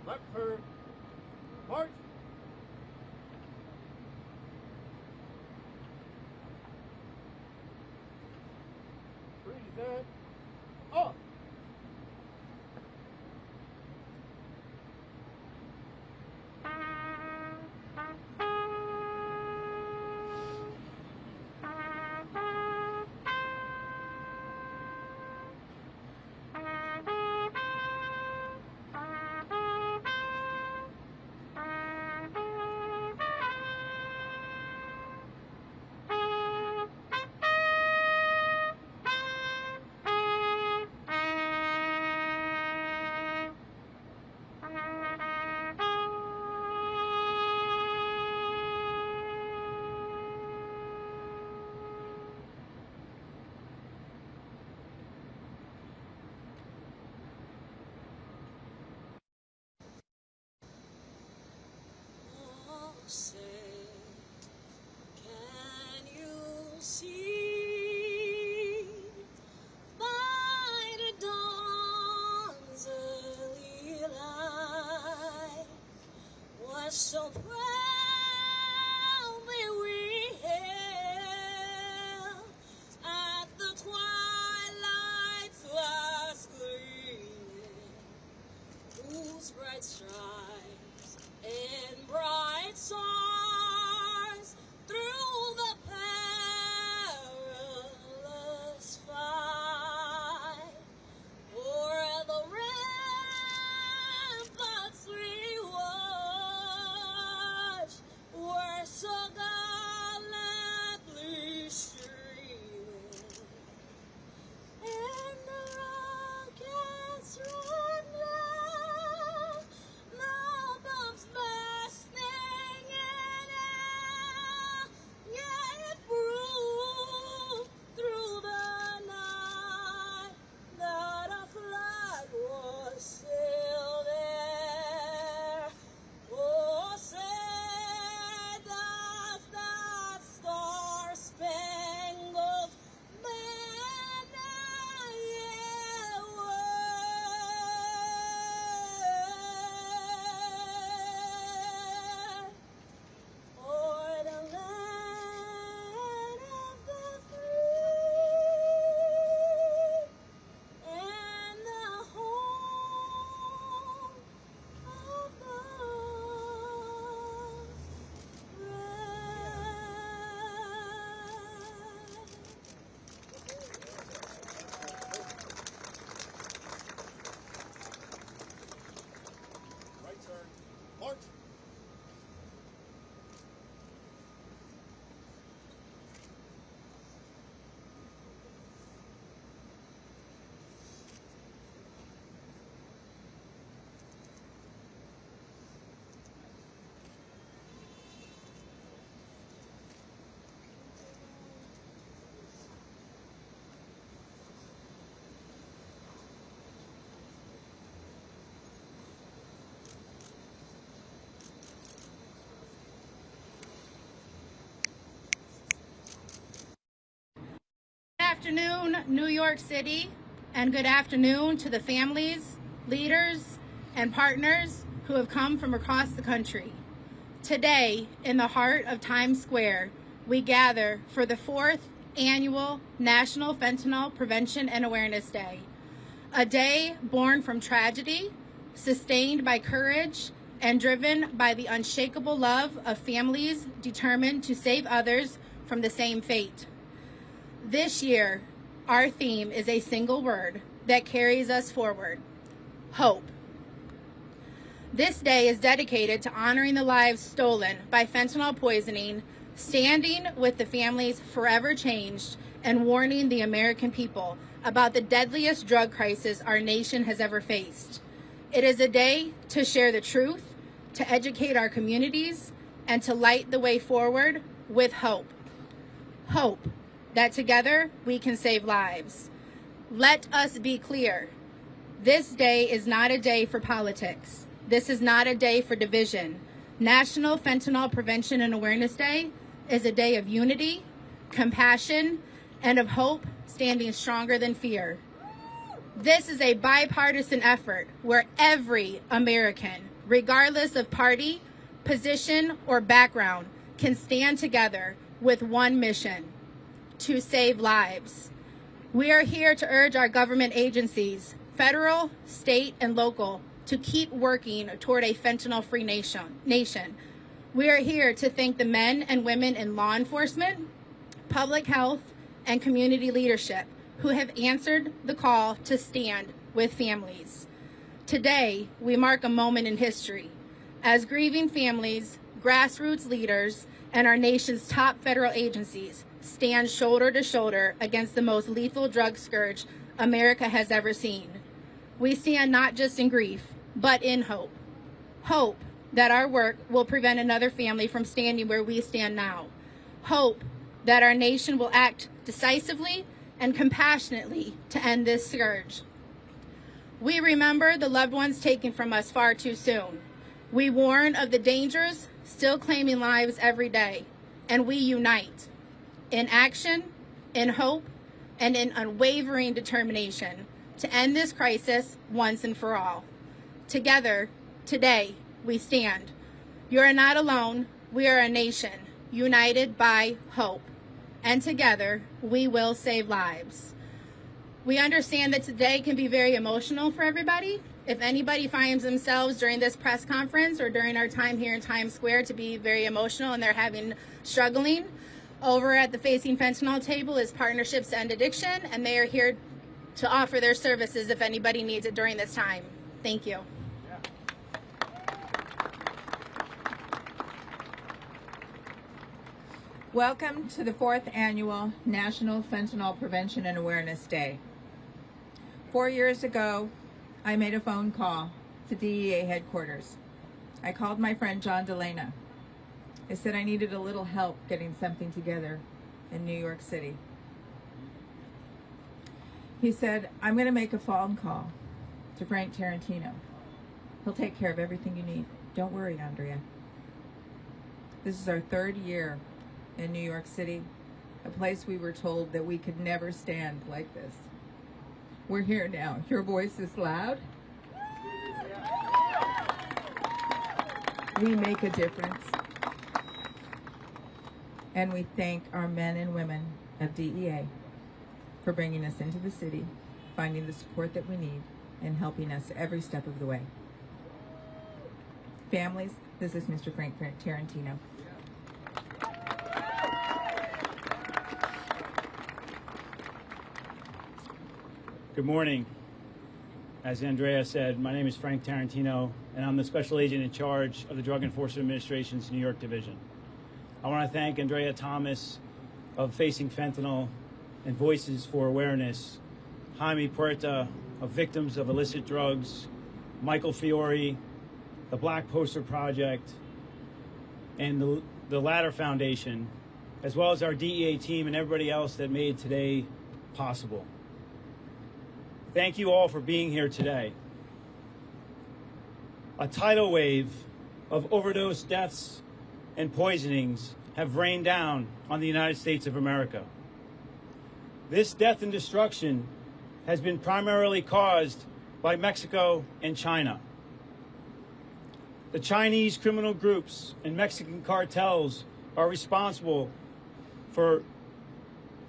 Left turn. March. Present. Up. Say, can you see by the dawn's early light what so proudly we hailed at the twilight's last gleaming, whose bright stripes and bright stars through the perilous fight, o'er the ramparts we watched, were so gallantly streaming, and the rockets ran down, the bombs bursting in air, yet it proved through the night that our flag was still there. Oh, say does that star-spangled banner yet wave o'er the land of the free and the home of the Right turn. March. Good afternoon, New York City, and good afternoon to the families, leaders, and partners who have come from across the country. Today, in the heart of Times Square, we gather for the 4th annual National Fentanyl Prevention and Awareness Day, a day born from tragedy, sustained by courage, and driven by the unshakable love of families determined to save others from the same fate. This year, our theme is a single word that carries us forward: hope. This day is dedicated to honoring the lives stolen by fentanyl poisoning, standing with the families forever changed, and warning the American people about the deadliest drug crisis our nation has ever faced. It is a day to share the truth, to educate our communities, and to light the way forward with hope. Hope that together we can save lives. Let us be clear. This day is not a day for politics. This is not a day for division. National Fentanyl Prevention and Awareness Day is a day of unity, compassion, and of hope standing stronger than fear. This is a bipartisan effort where every American regardless of party, position, or background, can stand together with one mission: to save lives. We are here to urge our government agencies, federal, state, and local, to keep working toward a fentanyl-free nation. We are here to thank the men and women in law enforcement, public health, and community leadership who have answered the call to stand with families. Today, we mark a moment in history as grieving families, grassroots leaders, and our nation's top federal agencies stand shoulder to shoulder against the most lethal drug scourge America has ever seen. We stand not just in grief, but in hope. Hope that our work will prevent another family from standing where we stand now. Hope that our nation will act decisively and compassionately to end this scourge. We remember the loved ones taken from us far too soon. We warn of the dangers still claiming lives every day, and we unite in action, in hope, and in unwavering determination to end this crisis once and for all. Together, today, we stand. You are not alone. We are a nation united by hope, and together, we will save lives. We understand that today can be very emotional for everybody. If anybody finds themselves during this press conference or during our time here in Times Square to be very emotional and they're struggling, over at the Facing Fentanyl table is Partnerships to End Addiction, and they are here to offer their services if anybody needs it during this time. Thank you. Welcome to the 4th Annual National Fentanyl Prevention and Awareness Day. 4 years ago, I made a phone call to DEA headquarters. I called my friend John DeLena. I said I needed a little help getting something together in New York City. He said, I'm going to make a phone call to Frank Tarantino. He'll take care of everything you need. Don't worry, Andrea. This is our 3rd year in New York City, a place we were told that we could never stand like this. We're here now. Your voice is loud. We make a difference. And we thank our men and women of DEA for bringing us into the city, finding the support that we need, and helping us every step of the way. Families, this is Mr. Frank Tarantino. Good morning. As Andrea said, my name is Frank Tarantino, and I'm the Special Agent in charge of the Drug Enforcement Administration's New York Division. I want to thank Andrea Thomas of Facing Fentanyl and Voices for Awareness, Jaime Puerta of Victims of Illicit Drugs, Michael Fiore, the Black Poster Project, and the Ladder Foundation, as well as our DEA team and everybody else that made today possible. Thank you all for being here today. A tidal wave of overdose deaths and poisonings have rained down on the United States of America. This death and destruction has been primarily caused by Mexico and China. The Chinese criminal groups and Mexican cartels are responsible for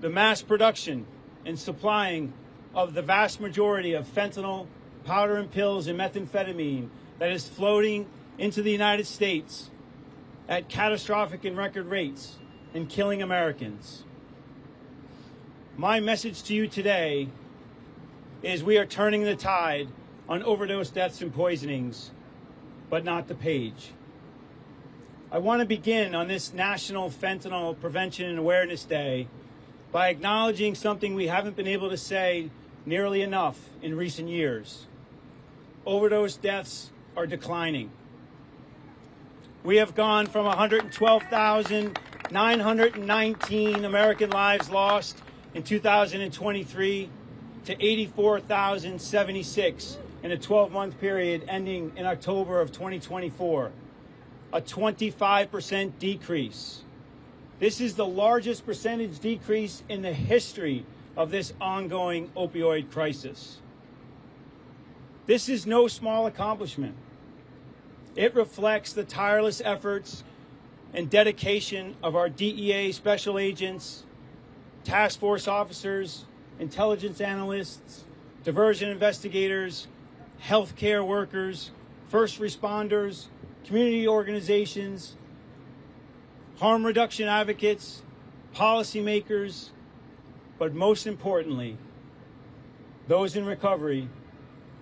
the mass production and supplying of the vast majority of fentanyl, powder and pills, and methamphetamine that is floating into the United States at catastrophic and record rates and killing Americans. My message to you today is we are turning the tide on overdose deaths and poisonings, but not the page. I want to begin on this National Fentanyl Prevention and Awareness Day by acknowledging something we haven't been able to say nearly enough in recent years. Overdose deaths are declining. We have gone from 112,919 American lives lost in 2023 to 84,076 in a 12-month period ending in October of 2024, a 25% decrease. This is the largest percentage decrease in the history of this ongoing opioid crisis. This is no small accomplishment. It reflects the tireless efforts and dedication of our DEA special agents, task force officers, intelligence analysts, diversion investigators, healthcare workers, first responders, community organizations, harm reduction advocates, policymakers, but most importantly, those in recovery,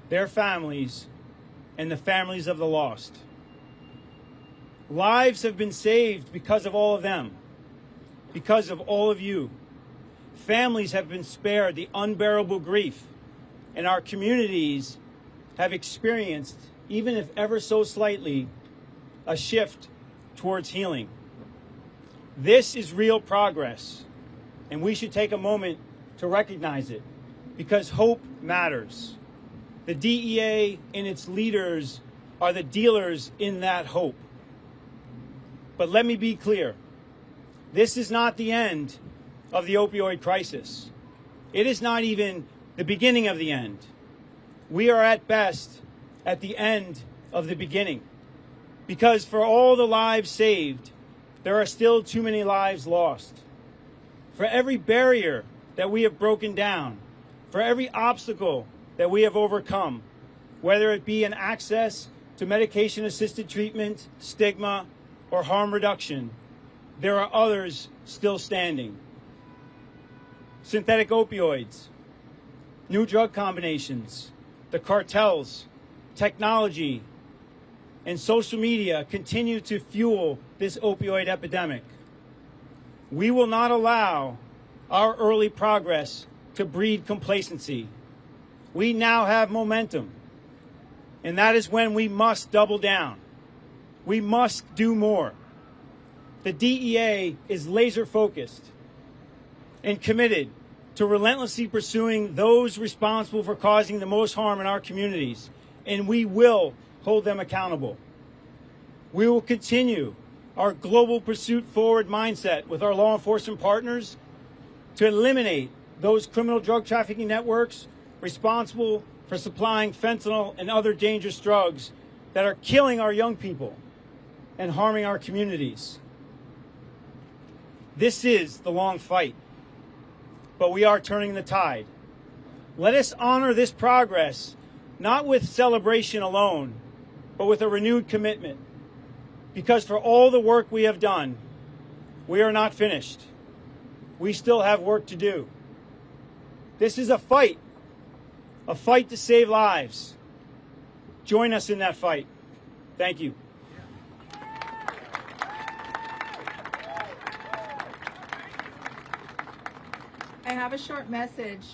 their families, and the families of the lost. Lives have been saved because of all of them, because of all of you. Families have been spared the unbearable grief, and our communities have experienced, even if ever so slightly, a shift towards healing. This is real progress, and we should take a moment to recognize it, because hope matters. The DEA and its leaders are the dealers in that hope. But let me be clear. This is not the end of the opioid crisis. It is not even the beginning of the end. We are at best at the end of the beginning. Because for all the lives saved, there are still too many lives lost. For every barrier that we have broken down, for every obstacle that we have overcome, whether it be in access to medication-assisted treatment, stigma, or harm reduction, there are others still standing. Synthetic opioids, new drug combinations, the cartels, technology, and social media continue to fuel this opioid epidemic. We will not allow our early progress to breed complacency. We now have momentum, and that is when we must double down. We must do more. The DEA is laser focused and committed to relentlessly pursuing those responsible for causing the most harm in our communities, and we will hold them accountable. We will continue our global pursuit forward mindset with our law enforcement partners to eliminate those criminal drug trafficking networks responsible for supplying fentanyl and other dangerous drugs that are killing our young people and harming our communities. This is the long fight, but we are turning the tide. Let us honor this progress, not with celebration alone, but with a renewed commitment. Because for all the work we have done, we are not finished. We still have work to do. This is a fight to save lives. Join us in that fight. Thank you. I have a short message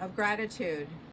of gratitude